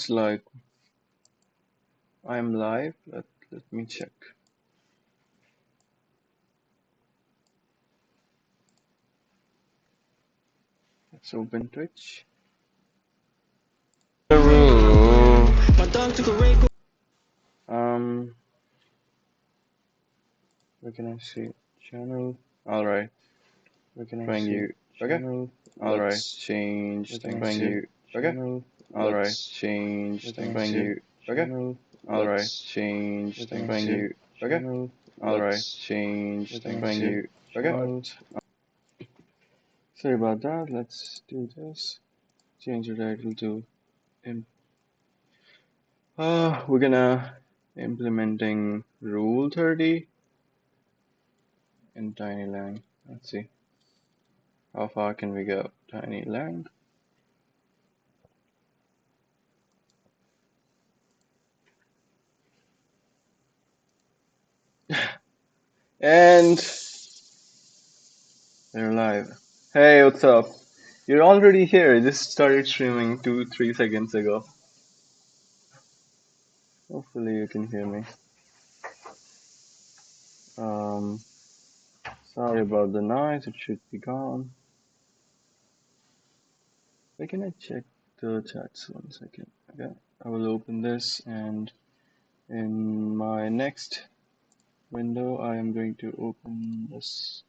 like I'm live. Let me check. Let's open Twitch. Um, where can I see channel? All right. Where can I see channel? All right. Change thing. You. Okay. All right. Change thing. You. Okay. All right. Change thing. You. Okay. All right. Change thing. You. Okay. Sorry about that. Let's do this. Change the title to we're gonna implementing Rule 30 in TinyLang. Let's see how far can we go. TinyLang. And we're live. Hey, what's up? You're already here. I just started streaming 2-3 seconds ago. Hopefully you can hear me. Um, Sorry about the noise. It should be gone. Where can I check the chats? 1 second. Okay, I will open this, and in my next window, I am going to open this.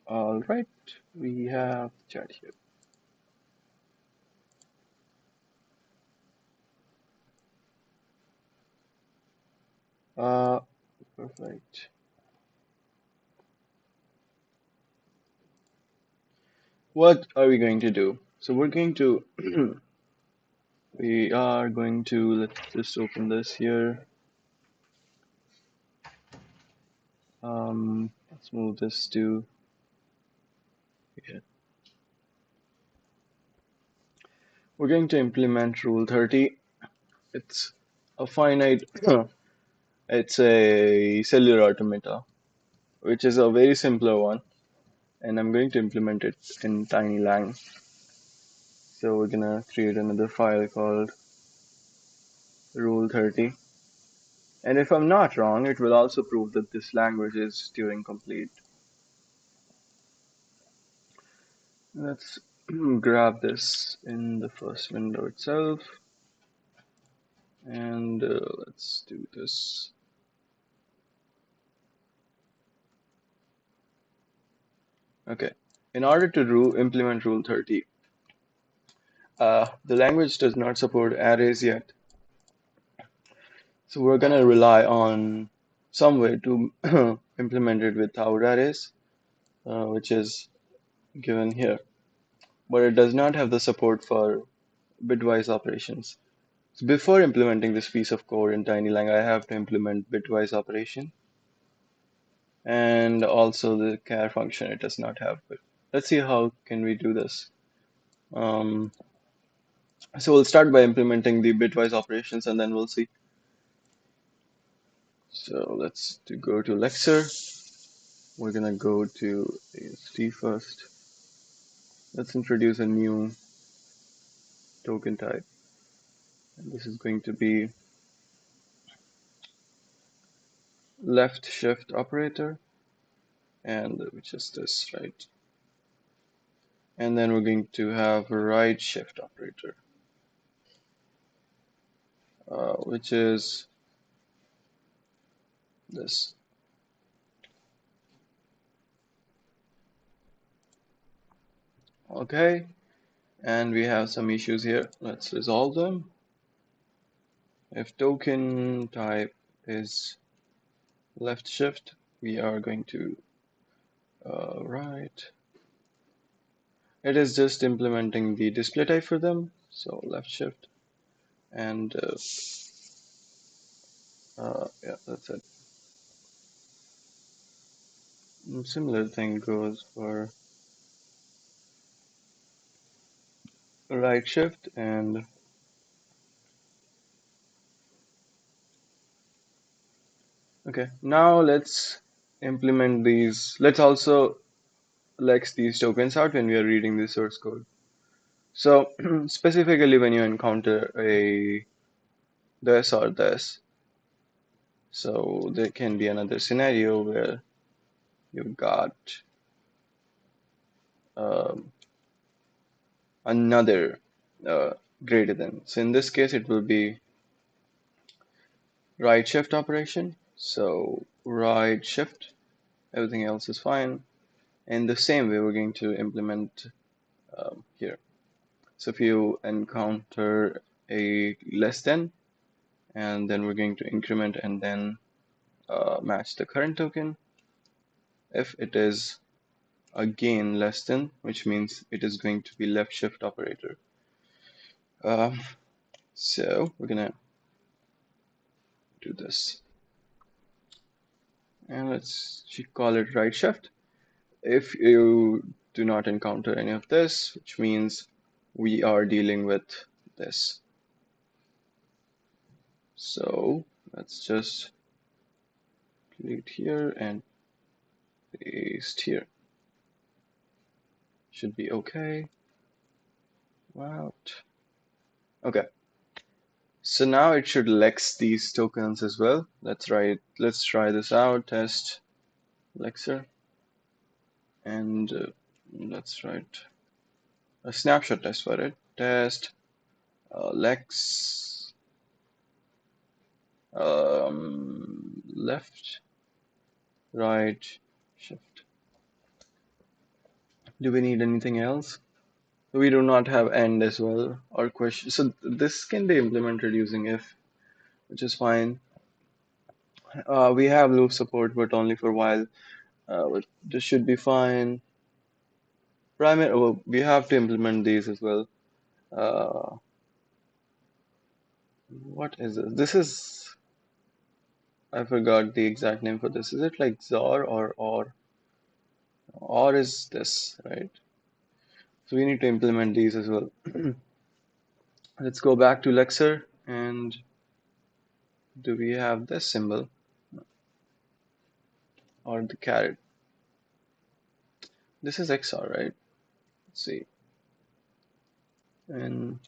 All right, we have chat here. Perfect. What are we going to do? So we're going to we are going to let's just open this here. Let's move this to here. We're going to implement Rule 30. It's a finite. It's a cellular automata, which is a very simpler one, and I'm going to implement it in TinyLang. So we're gonna create another file called Rule 30. And if I'm not wrong, it will also prove that this language is Turing complete. Let's grab this in the first window itself. And let's do this. Okay. In order to implement Rule 30, the language does not support arrays yet. So we're going to rely on some way to implement it without arrays, which is given here. But it does not have the support for bitwise operations. So before implementing this piece of code in TinyLang, I have to implement bitwise operation. And also the char function it does not have. But let's see how can we do this. So we'll start by implementing the bitwise operations, and then we'll see. So let's go to Lexer. We're gonna go to AST first. Let's introduce a new token type. And this is going to be left shift operator, and which is this, right? And then we're going to have a right shift operator, which is this. Okay, and we have some issues here. Let's resolve them. If token type is left shift, we are going to right. It is just implementing the display type for them. So left shift, and yeah, that's it. Similar thing goes for right shift, and okay, now let's implement these. Let's also lets these tokens out when we are reading the source code. So specifically when you encounter a this or this, so there can be another scenario where you've got um, another uh, greater than. So in this case, it will be right shift operation. So right shift, everything else is fine. In the same way, we're going to implement here. So if you encounter a less than, and then we're going to increment and then match the current token. If it is again less than, which means it is going to be left shift operator. Um, so we're gonna do this, and let's call it right shift. If you do not encounter any of this, which means we are dealing with this. So let's just delete here and paste here. Should be okay. Wow. Okay. So now it should lex these tokens as well. Let's try this out. Test lexer, and let's write a snapshot test for it. Test lex left right shift. Do we need anything else? We do not have end as well or question. So this can be implemented using if, which is fine. We have loop support, but only for a while. But this should be fine. Primary, well, we have to implement these as well. Uh, what is this? This is, I forgot the exact name for this. Is it like XOR or OR? OR is this, right? So we need to implement these as well. Let's go back to Lexer, and do we have this symbol or the caret? This is XOR, right? Let's see. And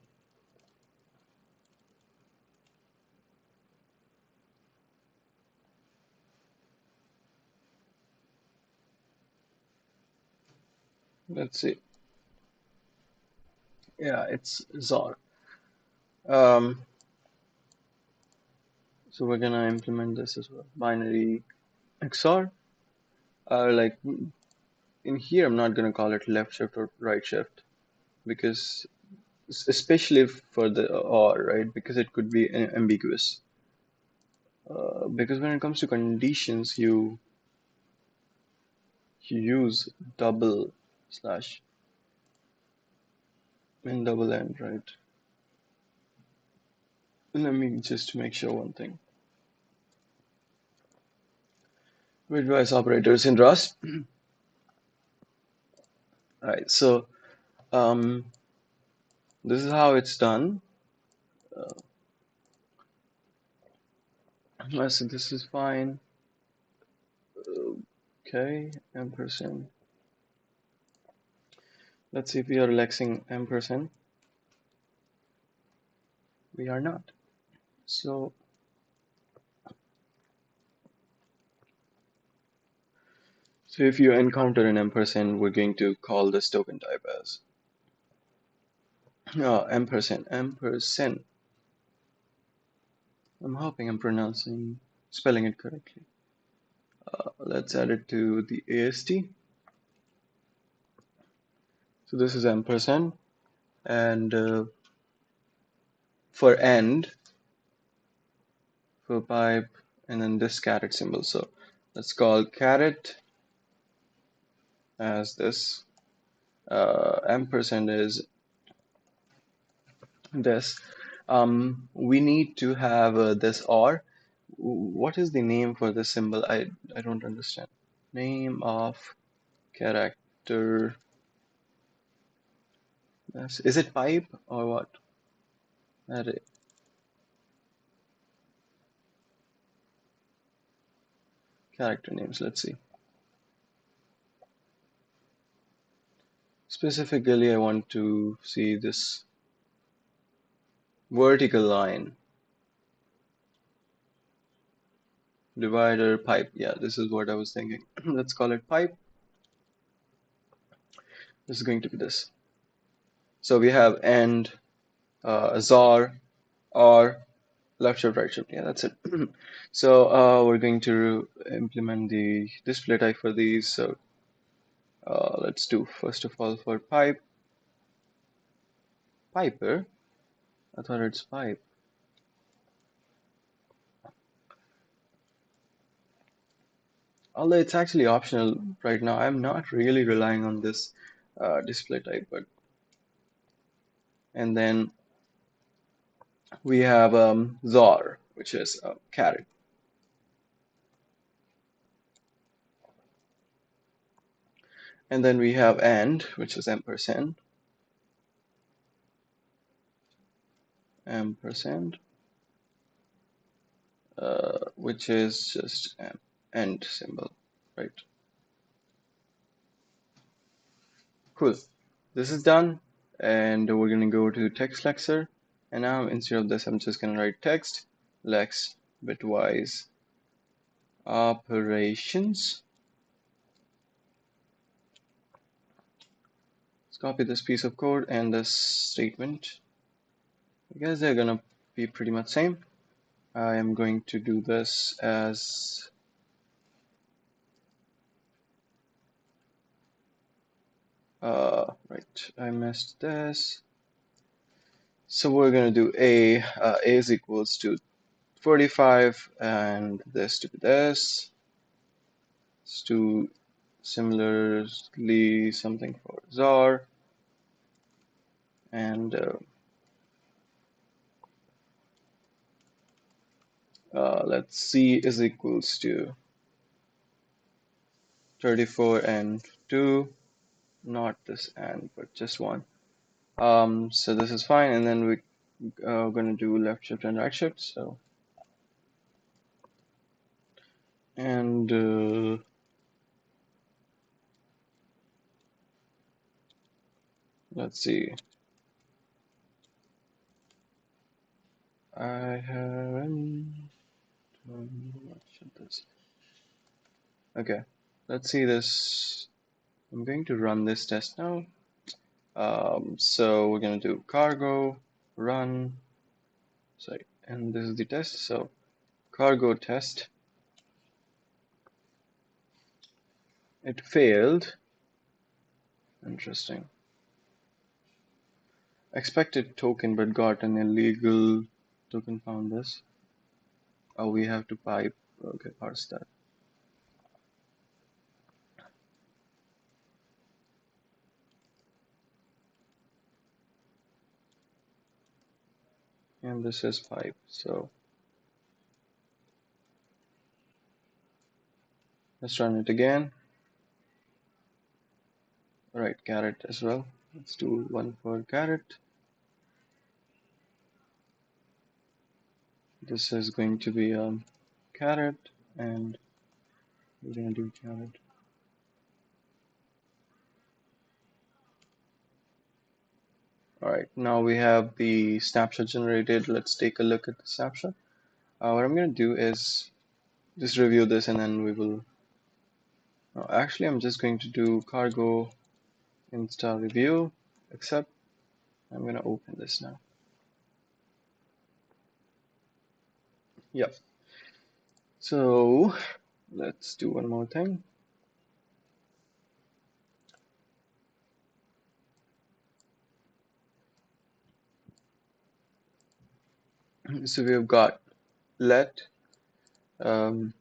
let's see. Yeah, it's XOR. Um, so we're gonna implement this as well. Binary XOR. Like in here, I'm not gonna call it left shift or right shift because especially for the or, right? Because it could be ambiguous. Because when it comes to conditions, you use double slash and double end, right? Let me just make sure one thing. Bitwise operators in Rust. All right, so um, this is how it's done. So this is fine. Okay, ampersand. Let's see if we are lexing ampersand. We are not. So if you encounter an ampersand, we're going to call this token type as ampersand. I'm hoping I'm spelling it correctly. Let's add it to the AST. So this is ampersand, and for end, for pipe, and then this caret symbol. So let's call caret as this. Ampersand is this. We need to have this or. What is the name for this symbol? I don't understand. Name of character. Is it pipe or what? Array. Character names. Let's see. Specifically, I want to see this vertical line, divider, pipe. Yeah, this is what I was thinking. Let's call it pipe. This is going to be this. So we have and, ZAR, or, left shift, right shift. Yeah, that's it. So we're going to implement the display type for these. So let's do first of all for pipe, piper. I thought it's pipe. Although it's actually optional right now. I'm not really relying on this display type, but and then we have ZAR, which is caret, and then we have AND, which is ampersand, ampersand, which is just AND symbol, right? Cool. This is done, and we're gonna go to text lexer, and now instead of this, I'm just gonna write text lex bitwise operations. Let's copy this piece of code and this statement. I guess they're gonna be pretty much same. I am going to do this as right. I missed this. So we're gonna do a is equals to 45, and this to be this. Let's do similarly something for ZAR, and let's C is equals to 34 and 2, not this and, but just one. So this is fine, and then we're going to do left shift and right shift. So, and let's see. I haven't what should this? Okay, let's see this. I'm going to run this test now. So we're going to do cargo run. Sorry, and this is the test. So cargo test. It failed. Interesting. Expected token, but got an illegal token found this. Oh, we have to pipe. Okay, parse that. And this is pipe. So let's run it again. All right, caret as well. Let's do one for caret. This is going to be caret, and we're going to do caret. All right, now we have the snapshot generated. Let's take a look at the snapshot. What I'm going to do is just review this, and then we will. Actually, I'm just going to do cargo insta review, except I'm going to open this now. Yep. So let's do one more thing. So we've got let, then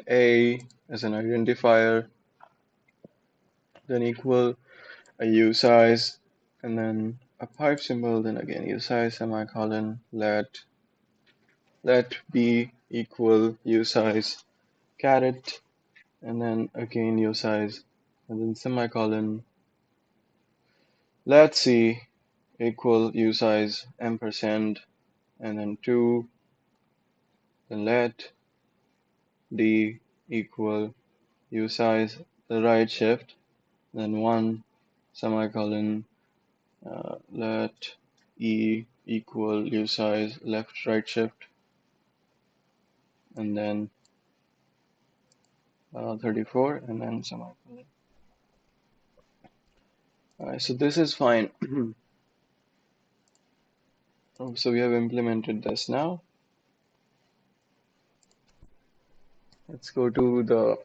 a as an identifier, then equal a usize, and then a pipe symbol, then again usize semicolon, let b equal usize caret, and then again usize, and then semicolon, let c equal usize ampersand, and then 2, then let d equal usize the right shift, then 1, semicolon, let E equal usize left right shift, and then 34, and then semicolon. Alright, so this is fine. So we have implemented this now. Let's go to the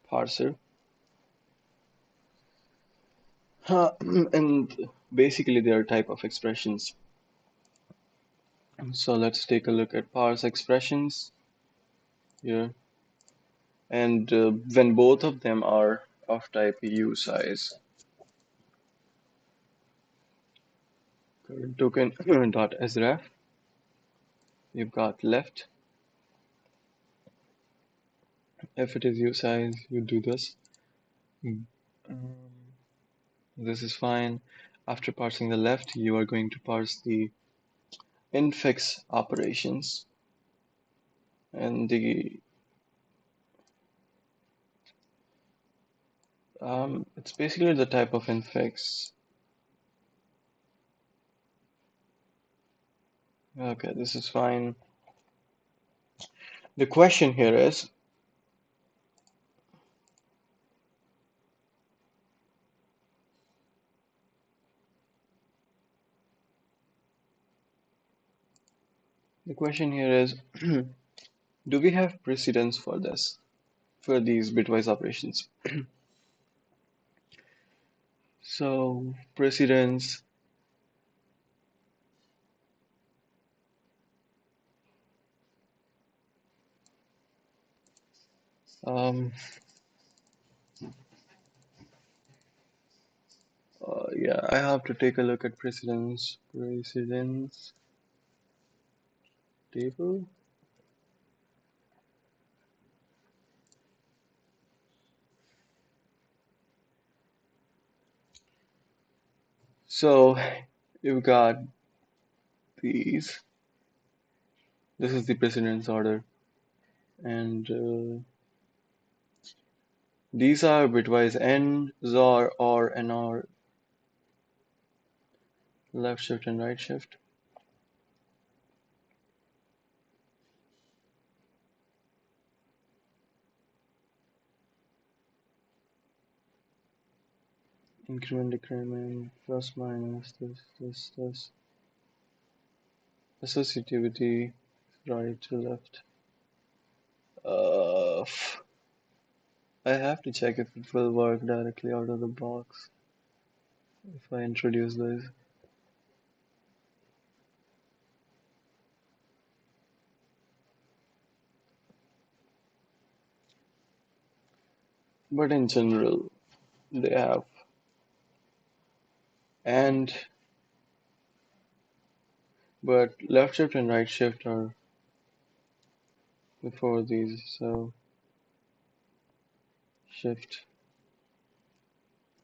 parser. And basically they are type of expressions. So let's take a look at parse expressions here. And when both of them are of type usize, current token dot sref, you've got left. If it is usize, you do this. Um, this is fine. After parsing the left, you are going to parse the infix operations, and the it's basically the type of infix. Okay, this is fine. The question here is, do we have precedence for this, for these bitwise operations? So precedence, um, yeah, I have to take a look at precedence table. So you've got these. This is the precedence order, and these are bitwise AND, XOR, OR, and OR, left shift and right shift. Increment, decrement, plus minus, this. Associativity, right to left. Uh, I have to check if it will work directly out of the box if I introduce this. But in general, they have. And but left shift and right shift are before these, so shift,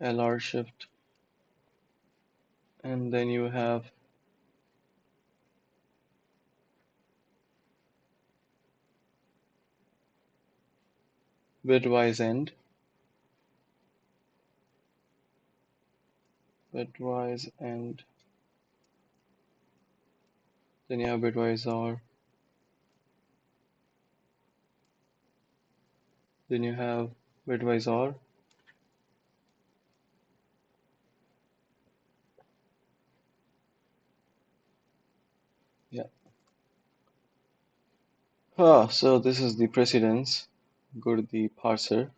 LR shift, and then you have bitwise AND, bitwise AND, then you have bitwise OR, then you have bitwise OR. Yeah. So this is the precedence. Go to the parser.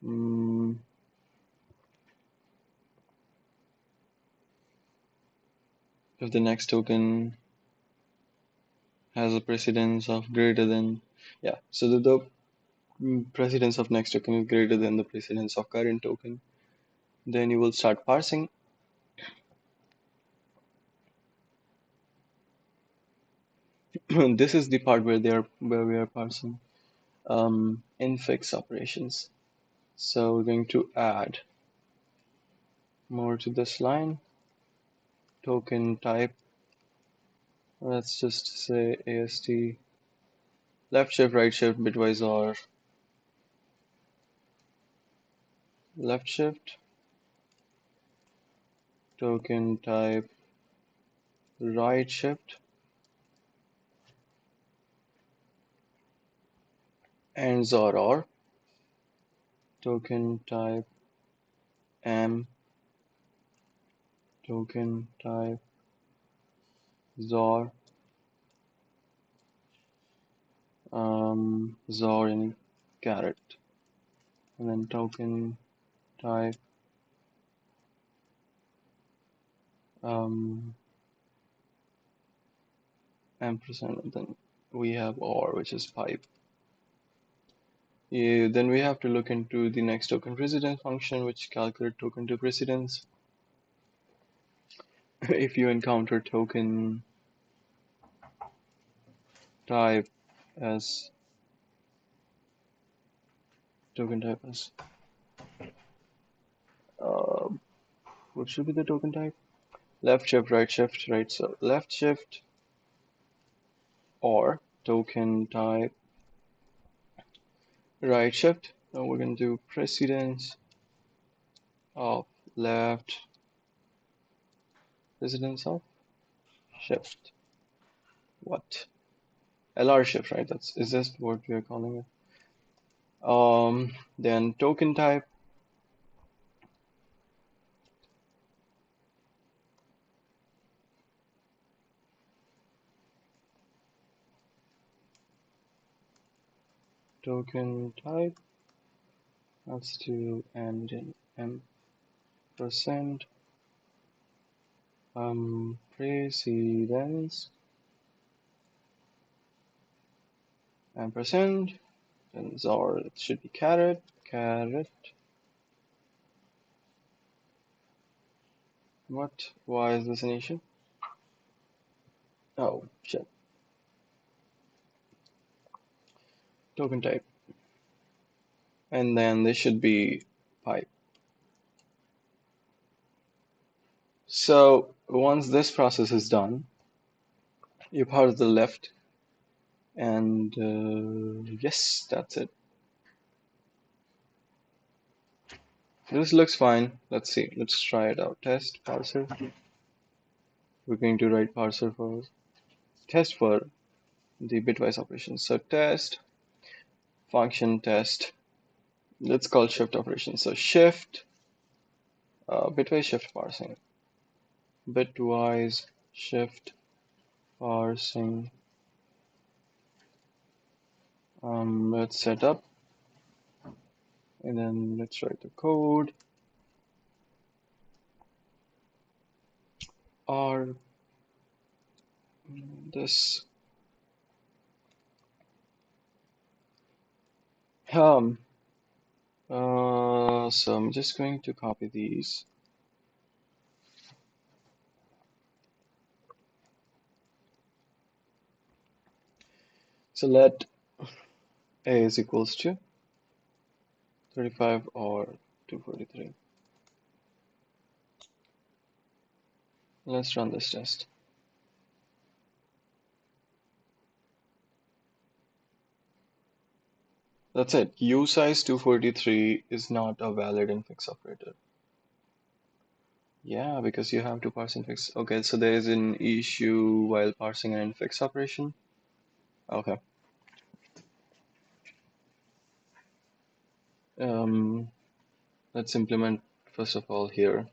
Mm, if the next token has a precedence of greater than, yeah, so the precedence of next token is greater than the precedence of current token, then you will start parsing. This is the part where we are parsing infix operations. So we're going to add more to this line. Token type, let's just say AST left shift, right shift, bitwise OR. left shift, token type right shift, and XOR, token type M, token type XOR, XOR in caret, and then token type ampersand, and then we have OR, which is pipe. Yeah, then we have to look into the next token precedence function, which calculate token to precedence. If you encounter token type as uh, what should be the token type? Left shift, right shift, right. So left shift or token type right shift. Now we're going to do precedence of left, precedence of shift. What? LR shift, right? Is this what we are calling it? Then token type, has to end in ampersand, precedence, ampersand, then XOR, it should be caret. What? Why is this an issue? Oh, shit. Token type. And then this should be pipe. So once this process is done, you parse the left, and yes, that's it. This looks fine. Let's see. Let's try it out. Test parser. We're going to write parser for test for the bitwise operations. So test function test. Let's call shift operation. So shift bitwise shift parsing. Bitwise shift parsing. Let's set up, and then let's write the code. R this so I'm just going to copy these. So let A is equals to 35 or 243. Let's run this test. That's it. usize 243 is not a valid infix operator. Yeah, because you have to parse infix. Okay, so there is an issue while parsing an infix operation. Okay. Let's implement first of all here.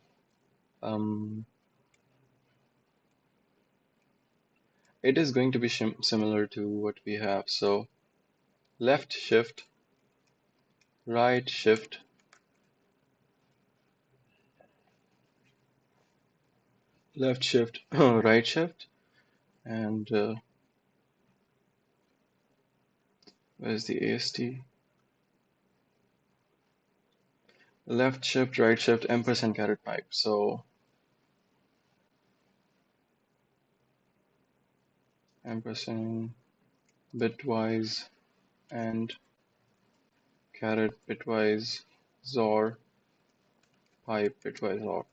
It is going to be similar to what we have. So left shift, right shift, left shift, right shift, and where's the AST? Left shift, right shift, ampersand caret pipe. So ampersand bitwise and caret bitwise XOR pipe bitwise OR.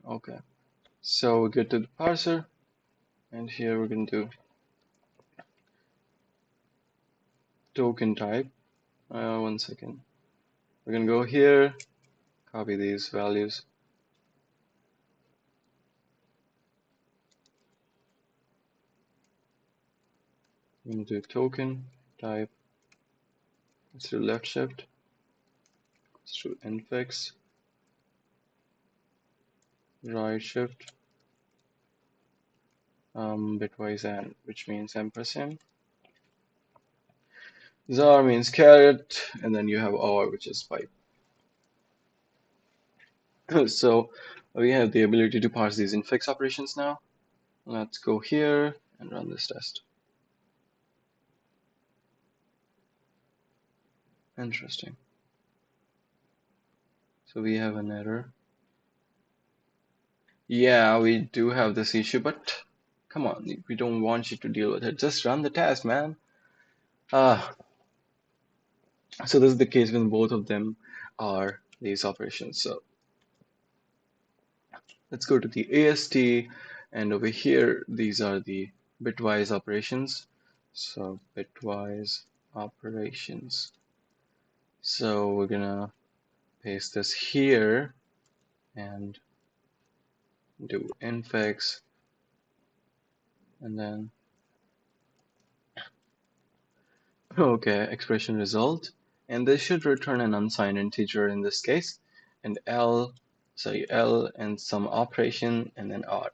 Okay. So we get to the parser, and here we're going to do token type. One second. We're gonna go here, copy these values into token type. Let's do left shift. Let's do infix, right shift, bitwise and, which means ampersand. Zar means caret, and then you have or, which is pipe. So we have the ability to parse these infix operations now. Let's go here and run this test. Interesting. So we have an error. Yeah, we do have this issue, but come on, we don't want you to deal with it. Just run the test, man. Ah, so this is the case when both of them are these operations. So let's go to the AST, and over here, these are the bitwise operations. So bitwise operations. So we're gonna paste this here and do infix, and then okay, expression result, and this should return an unsigned integer in this case, and L and some operation, and then R.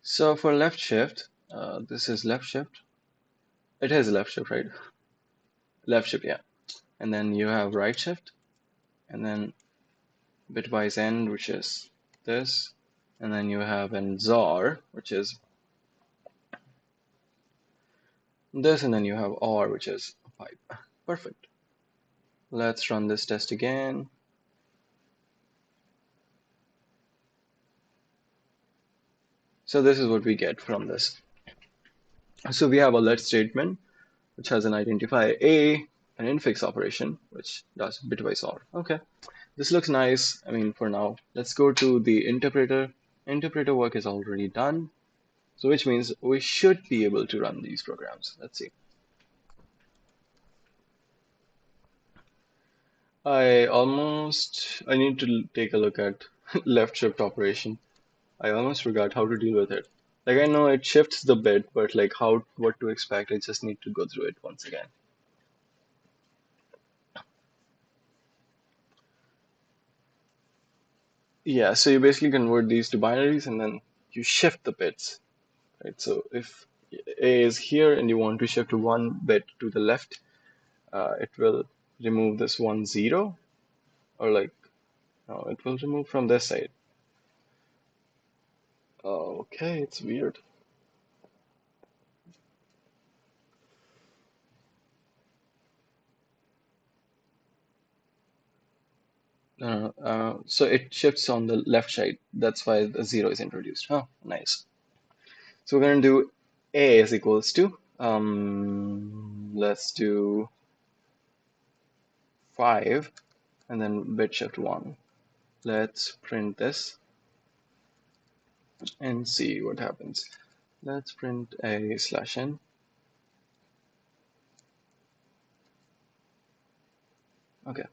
So for left shift, this is left shift. It is left shift, right? Left shift, yeah. And then you have right shift, and then bitwise end, which is this, and then you have an ZAR, which is this, and then you have OR, which is a pipe. Perfect. Let's run this test again. So this is what we get from this. So we have a let statement, which has an identify A, an infix operation, which does bitwise OR. Okay, this looks nice. I mean, for now, let's go to the interpreter. Interpreter work is already done. So which means we should be able to run these programs. Let's see. I need to take a look at left shift operation. I almost forgot how to deal with it. Like I know it shifts the bit, but like what to expect, I just need to go through it once again. Yeah, so you basically convert these to binaries and then you shift the bits, right? So if A is here and you want to shift one bit to the left, it will remove this 1 0, or like, no, it will remove from this side. Okay, it's weird. So it shifts on the left side. That's why the 0 is introduced. Oh, nice. So we're going to do A is equals to, let's do 5 and then bit shift 1. Let's print this and see what happens. Let's print A/n. Okay,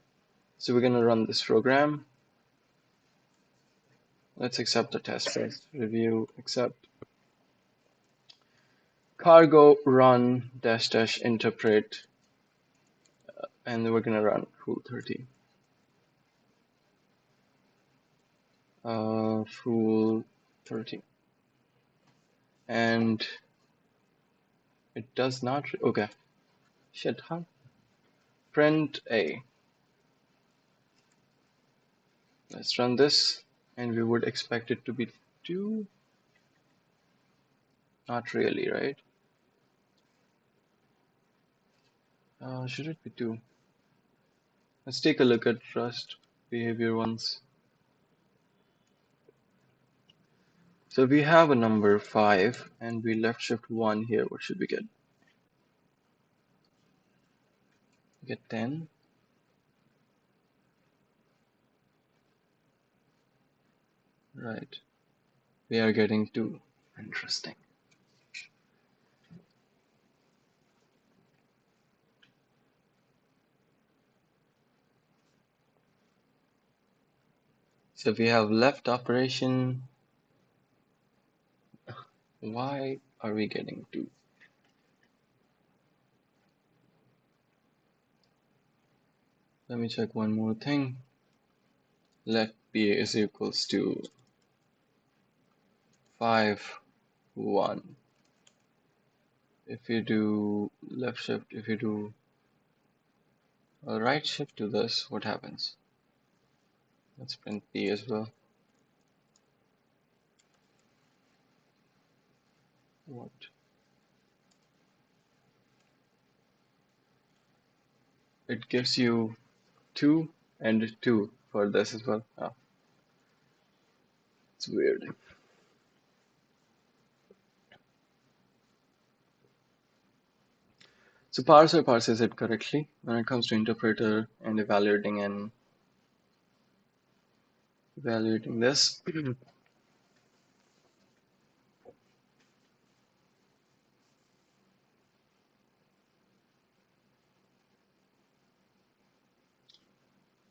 so we're going to run this program. Let's accept the test first. Review, accept. Cargo run dash dash interpret, and then we're going to run rule 30. Rule 30. And it does not, okay. Shit, huh? Print A. Let's run this, and we would expect it to be 2. Not really, right? Should it be 2? Let's take a look at Rust behavior once. So we have a number 5, and we left shift 1 here. What should we get? Get 10. Right. We are getting 2. Interesting. So if we have left operation, why are we getting 2? Let me check one more thing. Let p is equals to 5, 1. If you do left shift, if you do a right shift to this, what happens? Let's print p as well. What? It gives you 2 and 2 for this as well. Oh, it's weird. So parser parses it correctly when it comes to interpreter and evaluating this.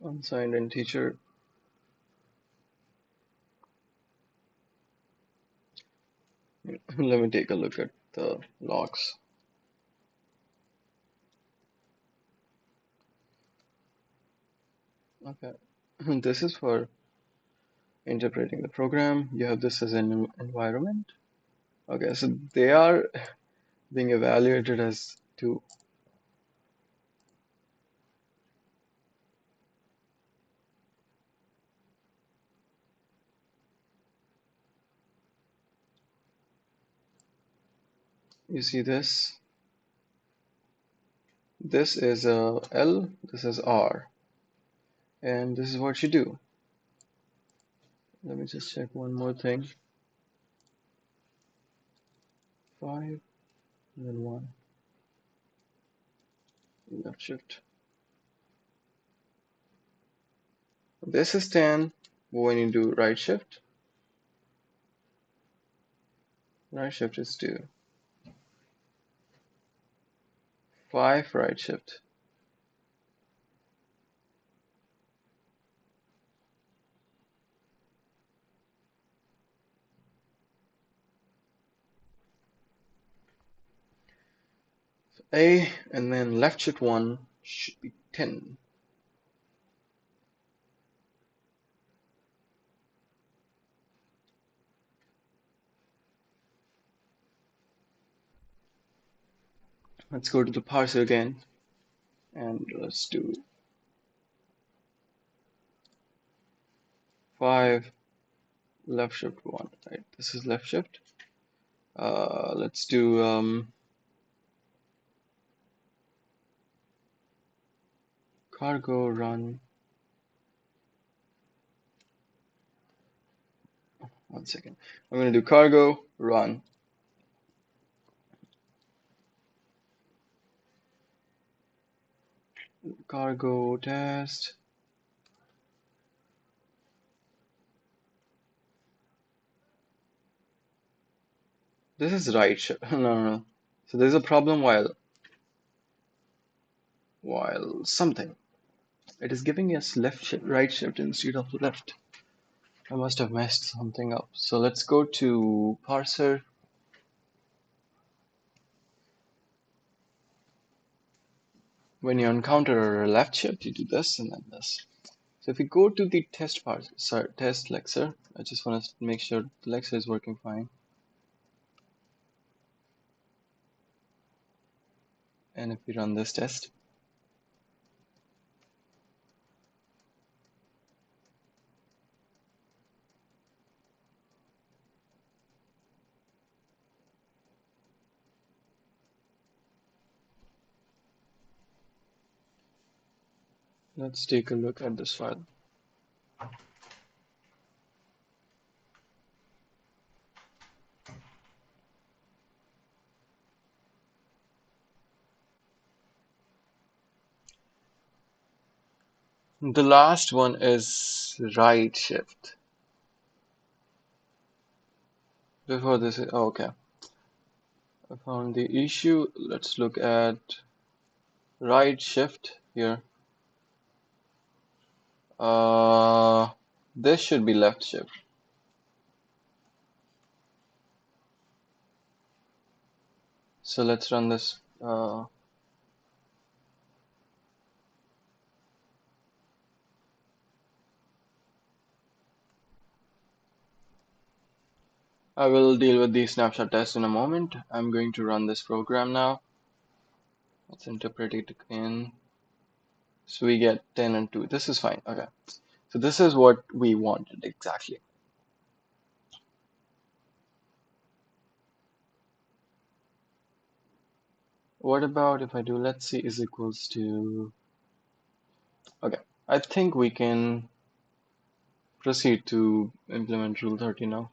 Unsigned integer. Let me take a look at the logs. Okay, this is for interpreting the program. You have this as an environment. Okay, so they are being evaluated as 2. You see this? This is L, this is R, and this is what you do. Let me just check one more thing. 5 and then 1. Left shift. This is 10. When you do right shift is 2. 5 right shift. So A and then left shift 1 should be 10. Let's go to the parser again and let's do 5 left shift 1. Right, this is left shift. Let's do cargo run. 1 second. I'm going to do cargo run. Cargo test. This is right shift. No. So there's a problem while something. It is giving us left shift, right shift instead of left. I must have messed something up. So let's go to parser. When you encounter a left shift, you do this and then this. So if we go to the test parser, sorry, test Lexer, I just want to make sure the Lexer is working fine. And if we run this test, let's take a look at this file. The last one is right shift. Before this, oh, okay. I found the issue. Let's look at right shift here. This should be left shift. So let's run this. I will deal with the snapshot test in a moment. I'm going to run this program now. Let's interpret it in. So we get 10 and 2. This is fine. Okay. So this is what we wanted exactly. What about if I do, let's see, is equals to, okay. I think we can proceed to implement Rule 30 now.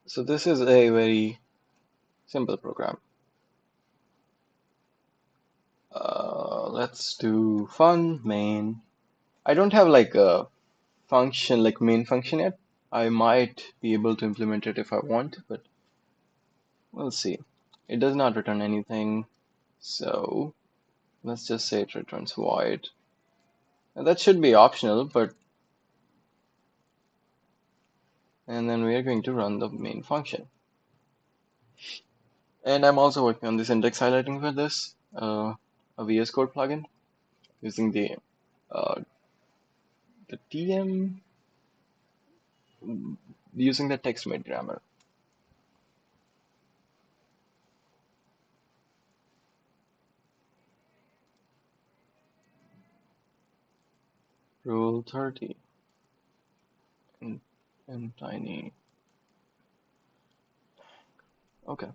So this is a very simple program. Let's do fun main. I don't have like a function like main function yet. I might be able to implement it if I want, but we'll see. It does not return anything, so let's just say it returns void. And that should be optional, but and then we are going to run the main function. And I'm also working on this index highlighting for this, a VS Code plugin using uh, the TM using the TextMate grammar. Rule 30 and tiny. Okay.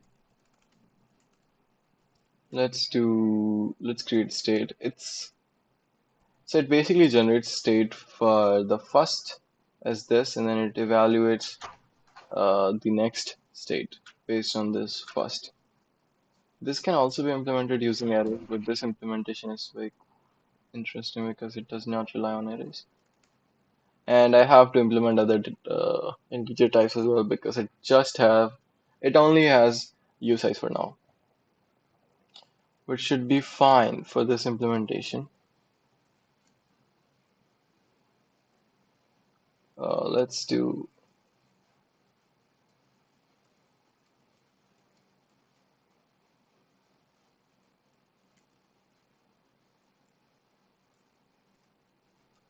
Let's create state. So it basically generates state for the first as this, and then it evaluates the next state based on this first. This can also be implemented using arrays, but this implementation is very interesting because it does not rely on arrays. And I have to implement other integer types as well because it only has usize for now, which should be fine for this implementation. Let's do.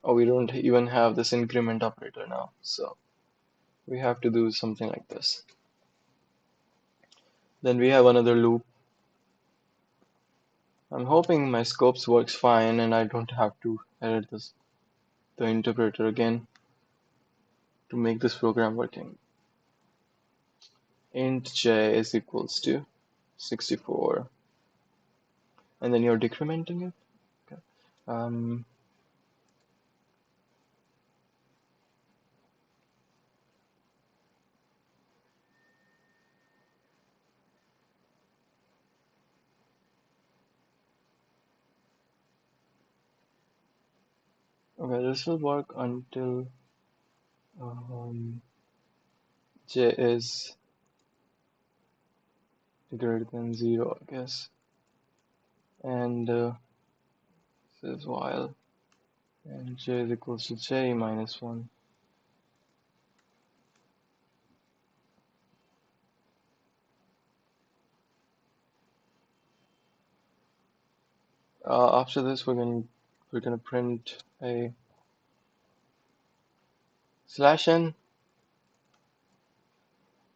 Oh, we don't even have this increment operator now, so we have to do something like this. Then we have another loop. I'm hoping my scopes works fine and I don't have to edit the interpreter again to make this program working. Int j is equals to 64, and then you're decrementing it. Okay. Okay, this will work until j is greater than 0, I guess. And this is while and j is equals to j minus 1. After this, we're gonna print a /n,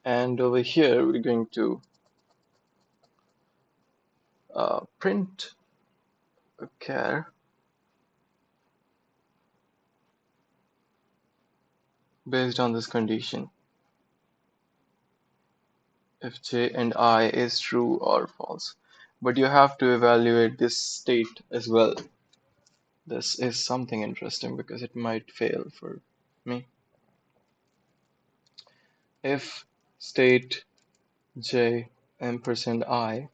and over here we're going to print a char based on this condition if j and I is true or false. But you have to evaluate this state as well. This is something interesting because it might fail for me. If state j ampersand I,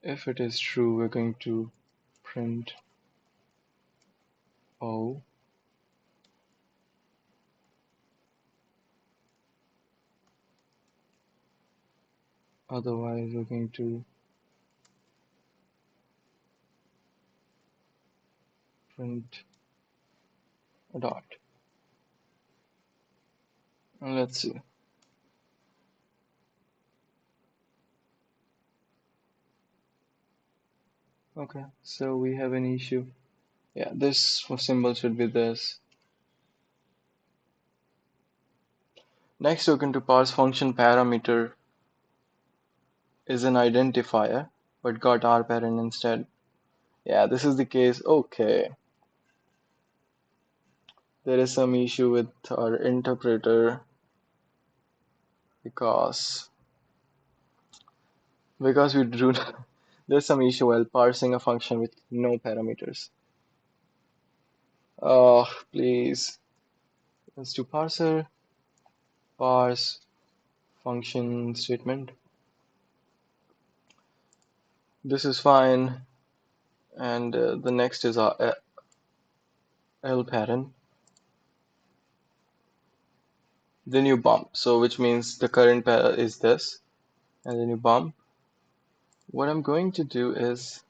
if it is true, we're going to print O. Otherwise, we're going to print a dot. And let's see. Okay, so we have an issue. Yeah, this symbol should be this. Next token to parse function parameter is an identifier, but got rparent instead. Yeah, this is the case. Okay. There is some issue with our interpreter because we drew there's some issue while parsing a function with no parameters. Oh, please. Let's do parser, parse function statement. This is fine, and the next is our lparent. Then you bump, so which means the current is this, and then you bump. What I'm going to do is,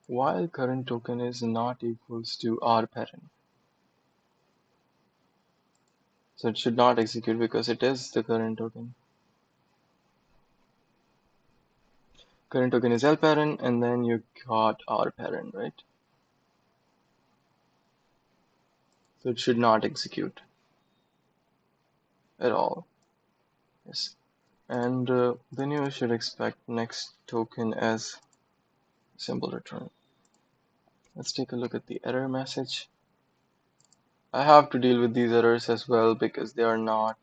while current token is not equals to rparent, so it should not execute because it is the current token. Current token is lparent, and then you got rparent, right? So it should not execute at all. Yes. And then you should expect next token as symbol return. Let's take a look at the error message. I have to deal with these errors as well because they are not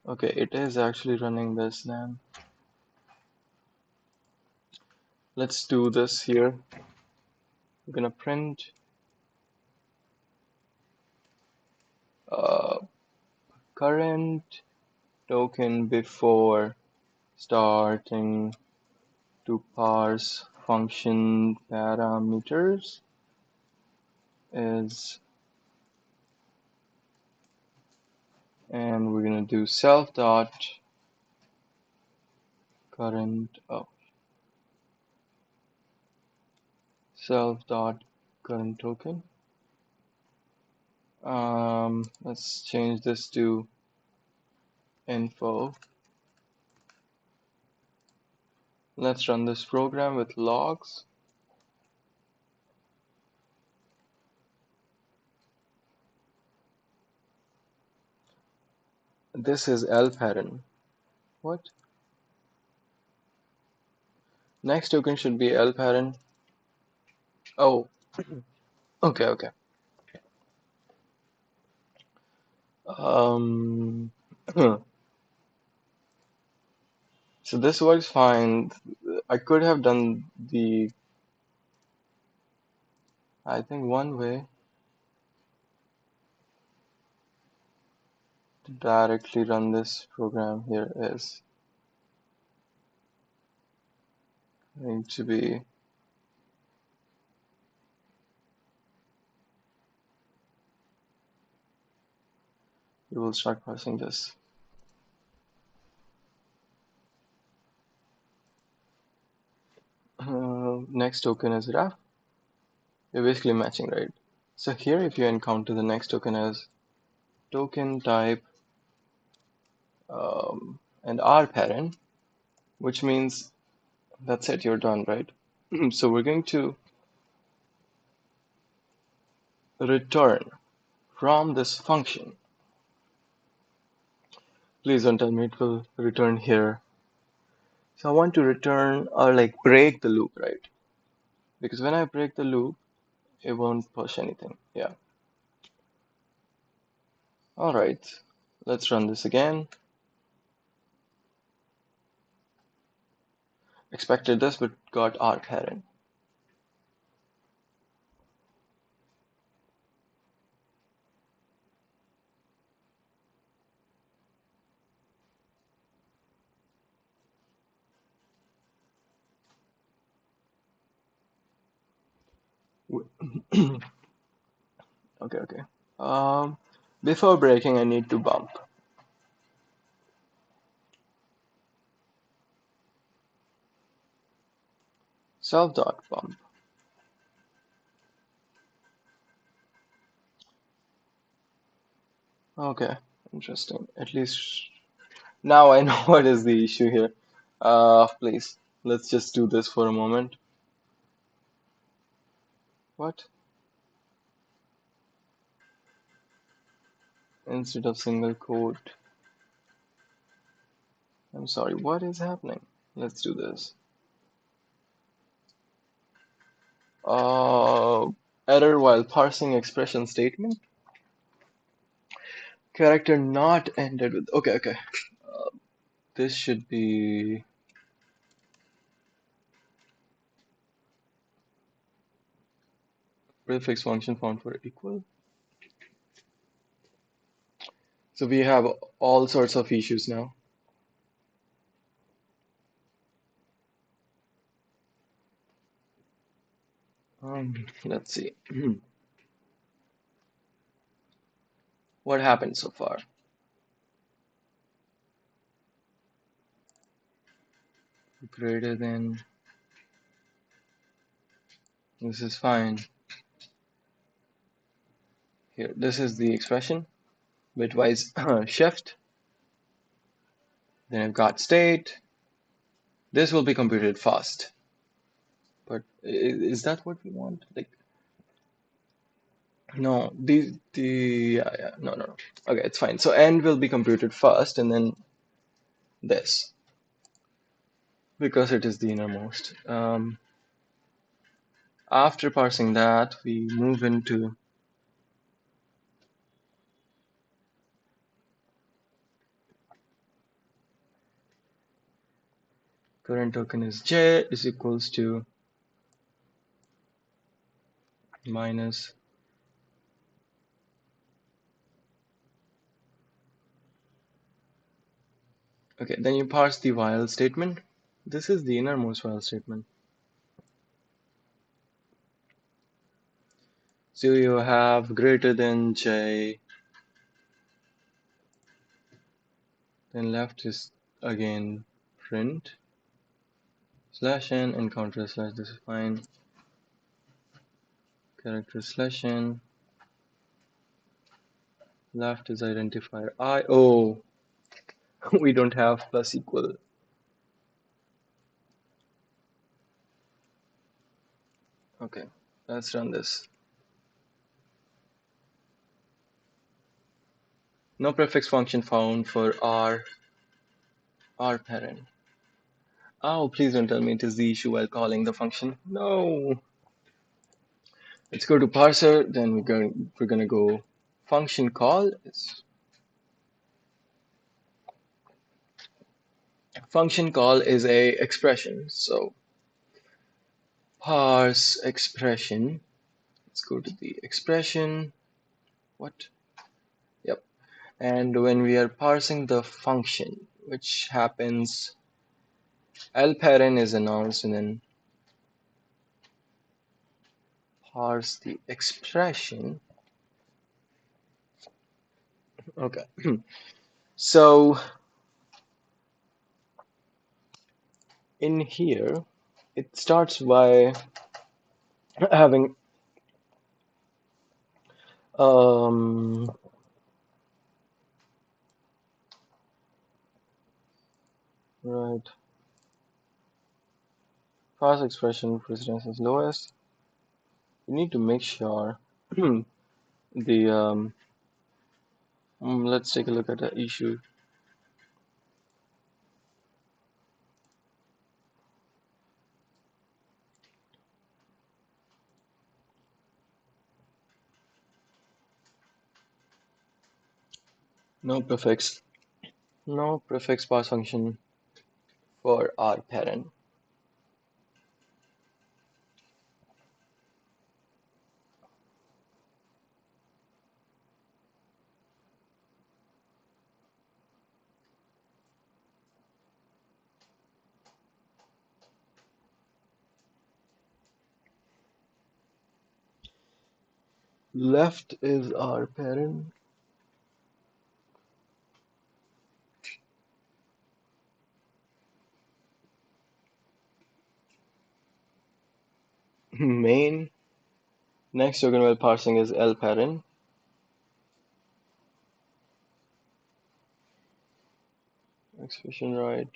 okay. It is actually running this now. Let's do this here. I'm gonna print uh, current token before starting to parse function parameters is, and we're gonna do self dot current self dot current token. Let's change this to info. Let's run this program with logs. This is lparent. What? Next token should be lparent. Oh, okay. Um, so this works fine. I could have done I think one way to directly run this program here is going to be we will start parsing this. Next token is ref. You're basically matching, right? So here, if you encounter the next token as token type and rparent, which means that's it, you're done, right? So we're going to return from this function. Please don't tell me it will return here. So I want to return or like break the loop, right? Because when I break the loop, it won't push anything. Yeah. All right. Let's run this again. Expected this, but got rparent. Okay. Um, Before breaking, I need to bump. Self dot bump. Okay, interesting. At least now I know what is the issue here. Please, let's just do this for a moment. What? Instead of single quote. I'm sorry, what is happening? Let's do this. Uh, Error while parsing expression statement. Character not ended with. Okay, okay. This should be prefix function found for equal. So we have all sorts of issues now. Let's see. What happened so far? Greater than. This is fine. Here, this is the expression. Bitwise shift. Then I've got state. This will be computed fast. But is that what we want? Like, no, yeah, no, no, no. Okay, it's fine. So end will be computed first, and then this, because it is the innermost. After parsing that, we move into current token is j is equals to minus. Okay, then you parse the while statement. This is the innermost while statement. So you have greater than j, then left is again print slash n encounter slash, this is fine, character slash n, left is identifier I. Oh, we don't have plus equal. Okay, let's run this. No prefix function found for R parent. Oh, please don't tell me it is the issue while calling the function. No. Let's go to parser, then we're gonna go function call. Function call is a expression. So parse expression. Let's go to the expression. What? Yep. And when we are parsing the function, which happens, lparen is announced, and then parse the expression. Okay. So in here, it starts by having um, right, parse expression precedence is lowest. You need to make sure the let's take a look at the issue. No prefix, no prefix parse function for our parent. Left is our parent. Main. Next token while parsing is L parent. Expression right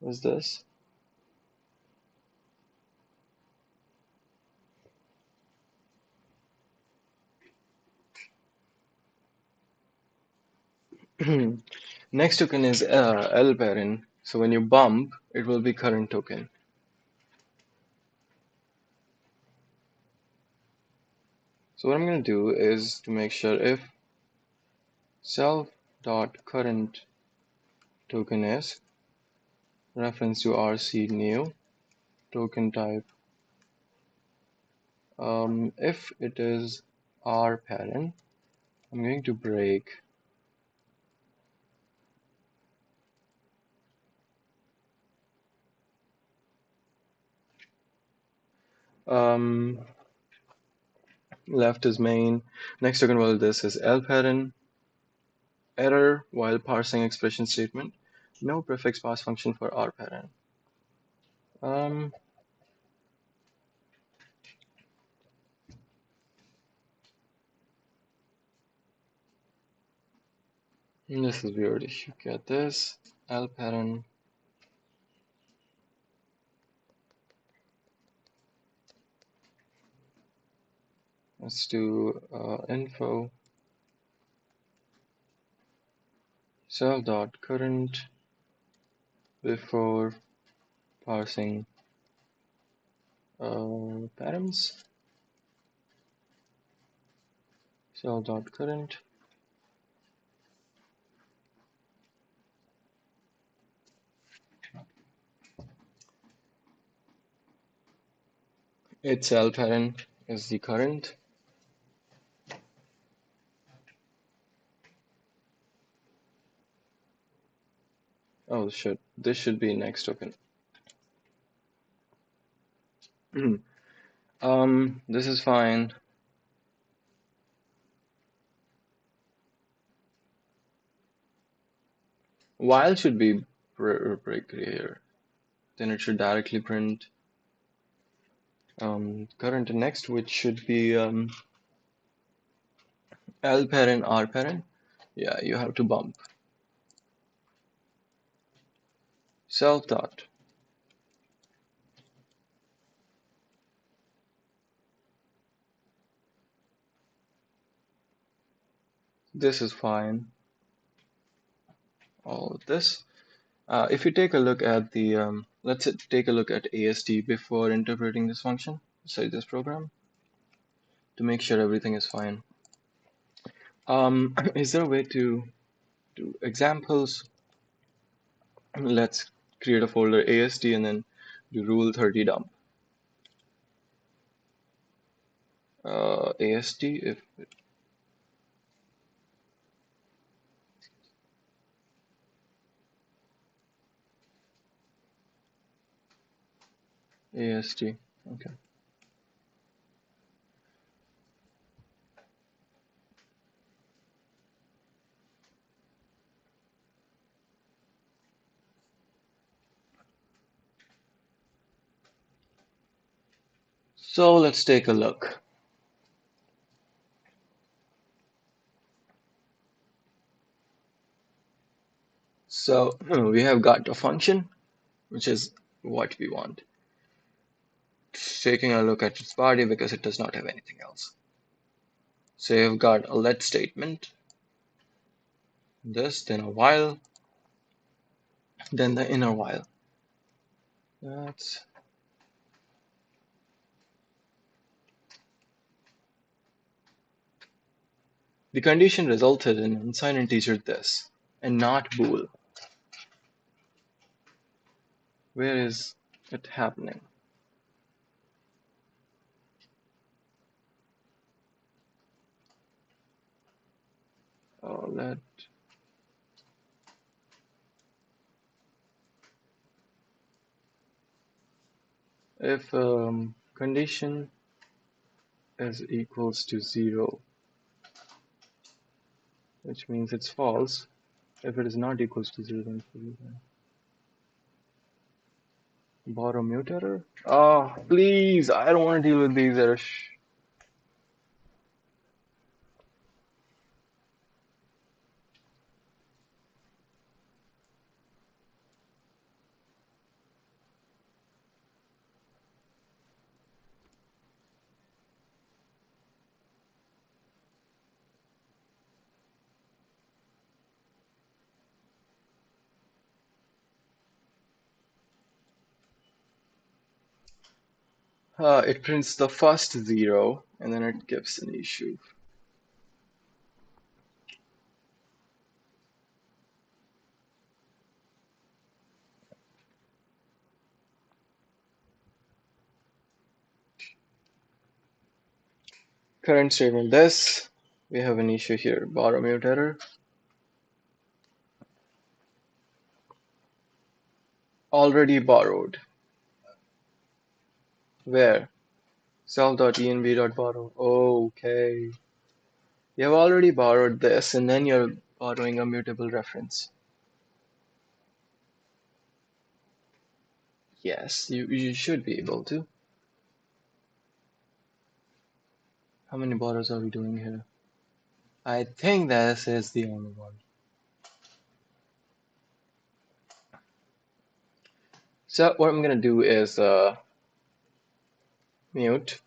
is this. Next token is L parent. So when you bump, it will be current token. So what I'm going to do is to make sure if self dot current token is reference to RC new token type. If it is R parent, I'm going to break um, left is main. Next token while this is L parent. Error while parsing expression statement. No prefix pass function for R parent. Um, this is weird. If you get this, L parent. Let's do info self dot current before parsing params. Self dot current. Its L parent is the current. Oh shit, this should be next token. This is fine. While should be break here. Then it should directly print current next, which should be L parent, R parent. Yeah, you have to bump. Self dot. This is fine. All of this. If you take a look at the, let's take a look at AST before interpreting this function inside this program to make sure everything is fine. Is there a way to do examples? Let's create a folder AST and then do rule 30 dump. AST if AST. Okay. So let's take a look. So we have got a function, which is what we want. Taking a look at its body because it does not have anything else. So you've got a let statement, this, then a while, then the inner while. That's the condition resulted in unsigned integer this, and not bool. Where is it happening? Let if condition is equals to 0, which means it's false. If it is not equals to 0, then it's true. Borrow mute error? Oh, please, I don't want to deal with these errors. It prints the first 0 and then it gives an issue. Current statement this. We have an issue here. Borrow mute error. Already borrowed. Where? Self.env.borrow. Okay. You have already borrowed this and then you're borrowing a mutable reference. Yes, you should be able to. How many borrows are we doing here? I think this is the only one. So what I'm gonna do is mute,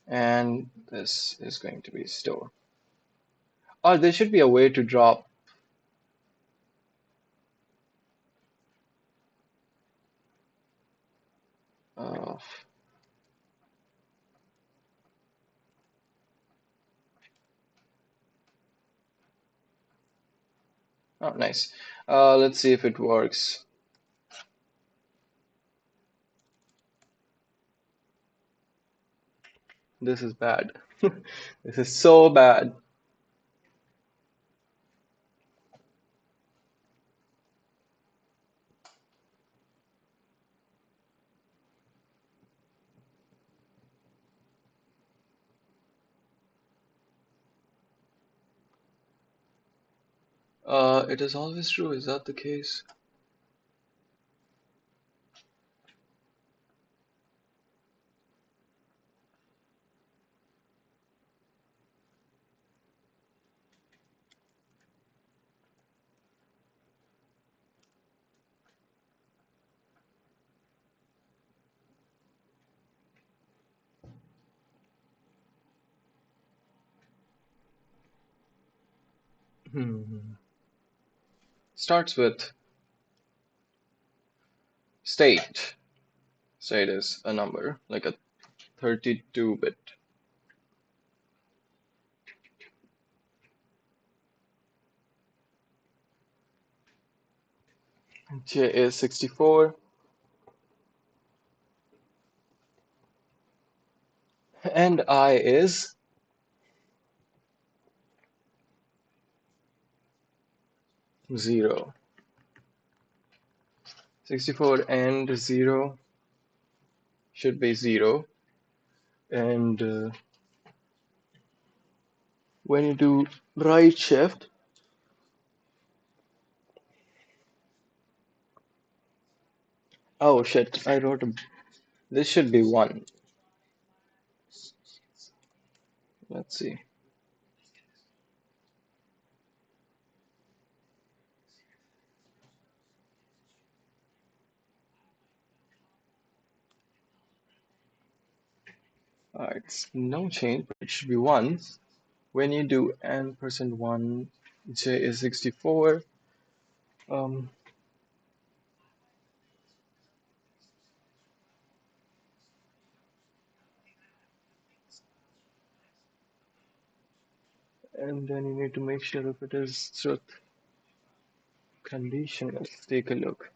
and this is going to be store. Or there should be a way to drop. Uh, oh, nice. Let's see if it works. This is bad. This is so bad. It is always true. Is that the case? Hmm. Starts with state. State is a number, like a 32-bit. J is 64, and I is 0. 64 and 0 should be 0. And when you do right shift, oh shit, I wrote a, this should be 1. Let's see. It's no change, but it should be 1. When you do n%1, J is 64. Um, and then you need to make sure if it is truth condition. Let's take a look.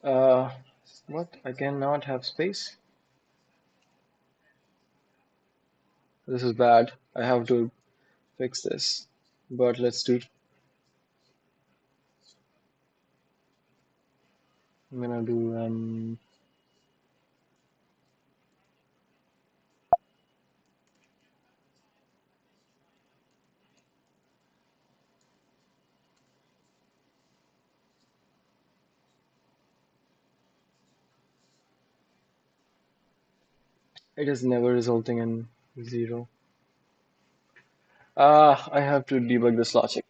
Uh, what? I cannot have space? This is bad. I have to fix this. But let's do. I'm gonna do. It is never resulting in zero. Ah, I have to debug this logic.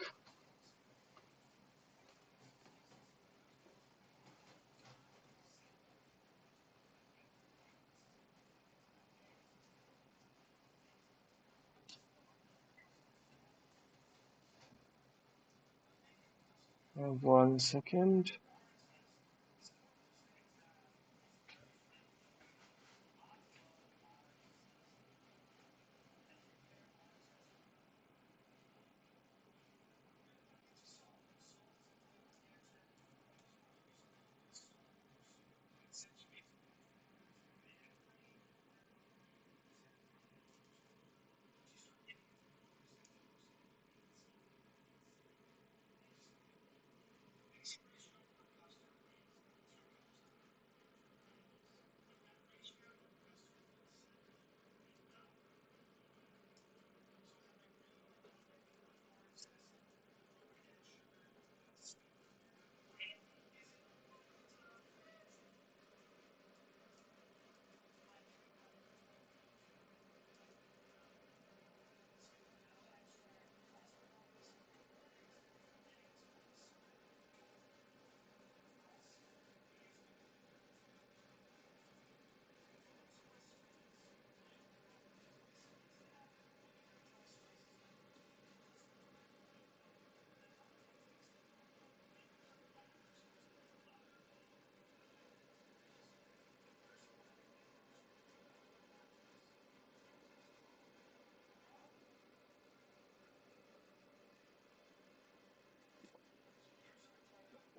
1 second.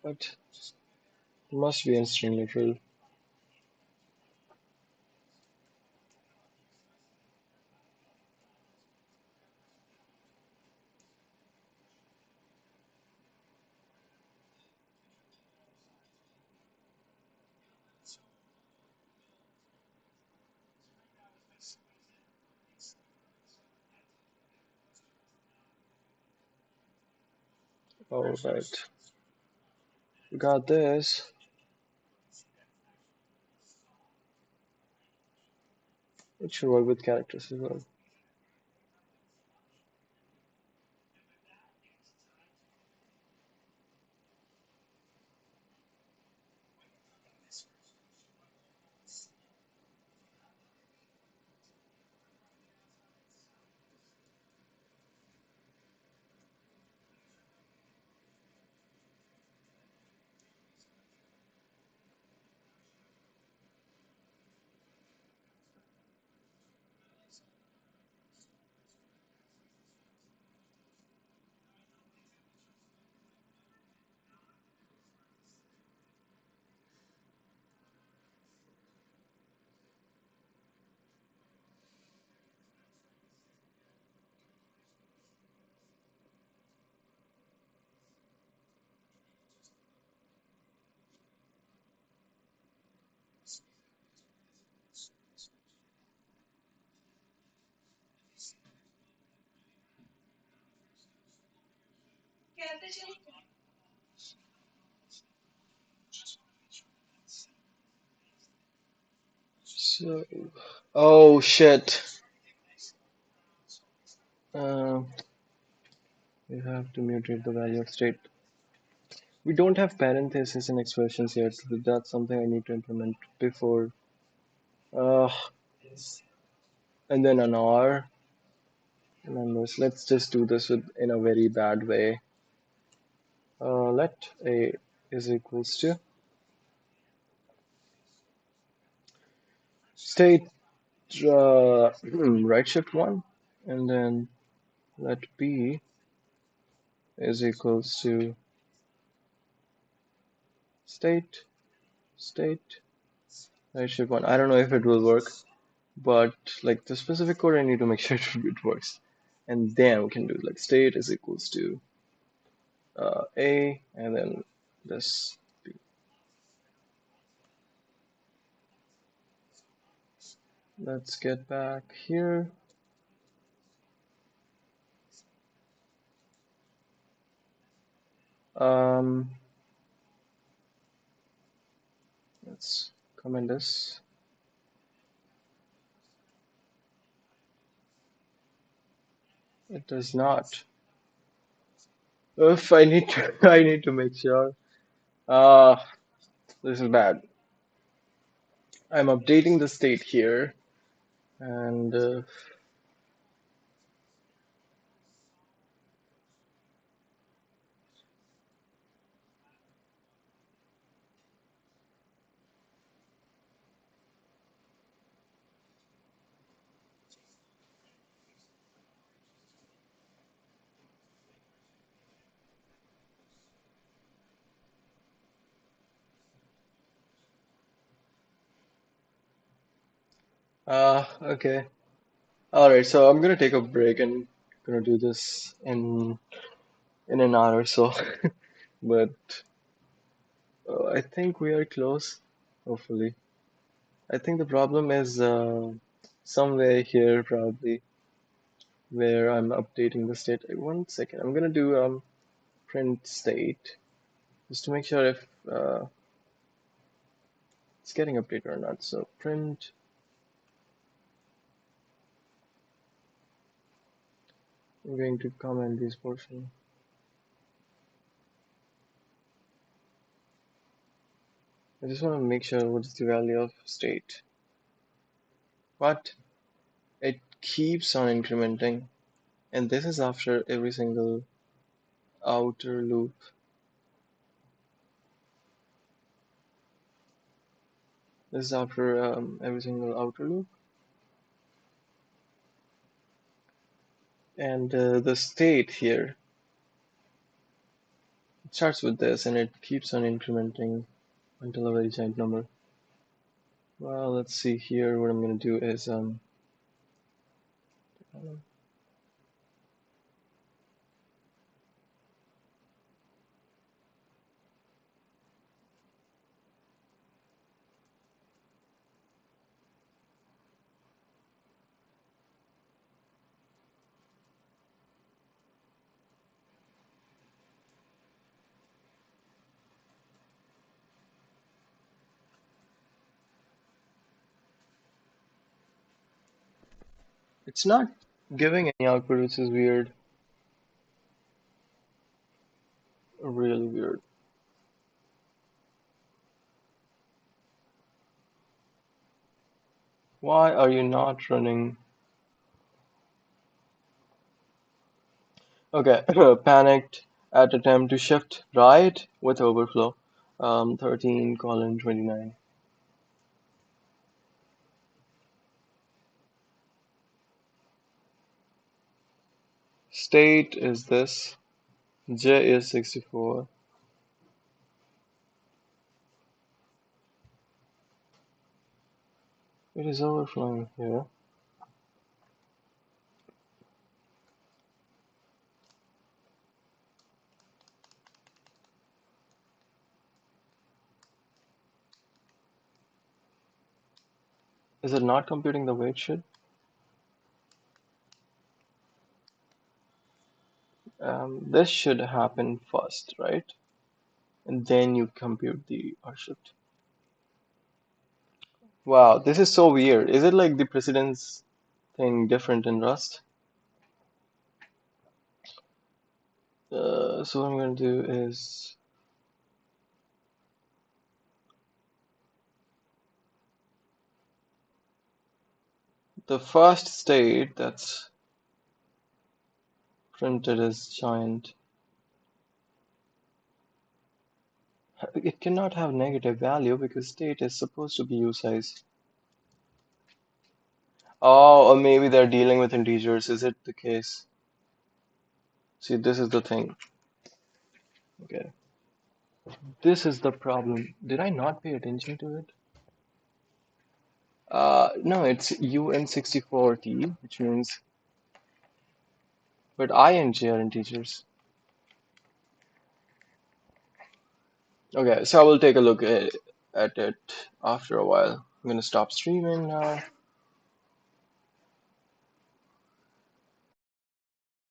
But must be in string neutral. All right, we got this. It should work with characters as well. So, oh shit. Uh, we have to mutate the value of state. We don't have parentheses in expressions yet. That's something I need to implement before. Uh, and then an R. Numbers. Let's just do this in a very bad way. Let A is equals to state right shift 1, and then let B is equals to state State I should one. I don't know if it will work, but like the specific code, I need to make sure it works. And then we can do like state is equals to A, and then this B. Let's get back here. Um, let's comment this. It does not. If I need to, I need to make sure. Uh, this is bad. I'm updating the state here, and okay. All right, so I'm gonna take a break and gonna do this in an hour or so. But I think we are close, hopefully. I think the problem is somewhere here, probably, where I'm updating the state. One second, I'm gonna do print state just to make sure if it's getting updated or not. So print, I'm going to comment this portion. I just want to make sure what is the value of state. But it keeps on incrementing, and this is after every single outer loop. This is after every single outer loop. And the state here, it starts with this and it keeps on incrementing until a very giant number. Well, let's see here. What I'm going to do is it's not giving any output, which is weird, really weird. Why are you not running? Okay, panicked at attempt to shift right with overflow. 13 colon 29. State is this. J is 64. It is overflowing here. Is it not computing the way it should? This should happen first, right? And then you compute the R shift. Wow, this is so weird. Is it like the precedence thing different in Rust? So what I'm going to do is the first state that's printed as giant. It cannot have negative value because state is supposed to be usize. Oh, or maybe they're dealing with integers. Is it the case? See, this is the thing. Okay. This is the problem. Did I not pay attention to it? No, it's UN64T, which means, but I and J are integers. Okay, so I will take a look at it after a while. I'm gonna stop streaming now.